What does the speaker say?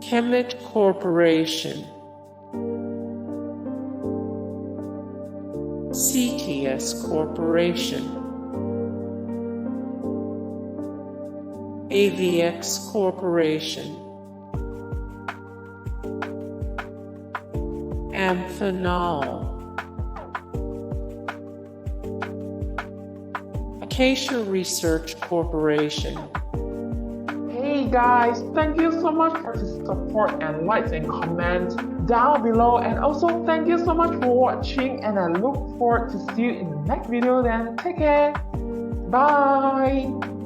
Kemet Corporation, CTS Corporation, AVX Corporation, Amphenol, Acacia Research Corporation. Hey guys, thank you so much for the support and likes and comments down below, and also thank you so much for watching, and I look forward to see you in the next video. Then take care, bye.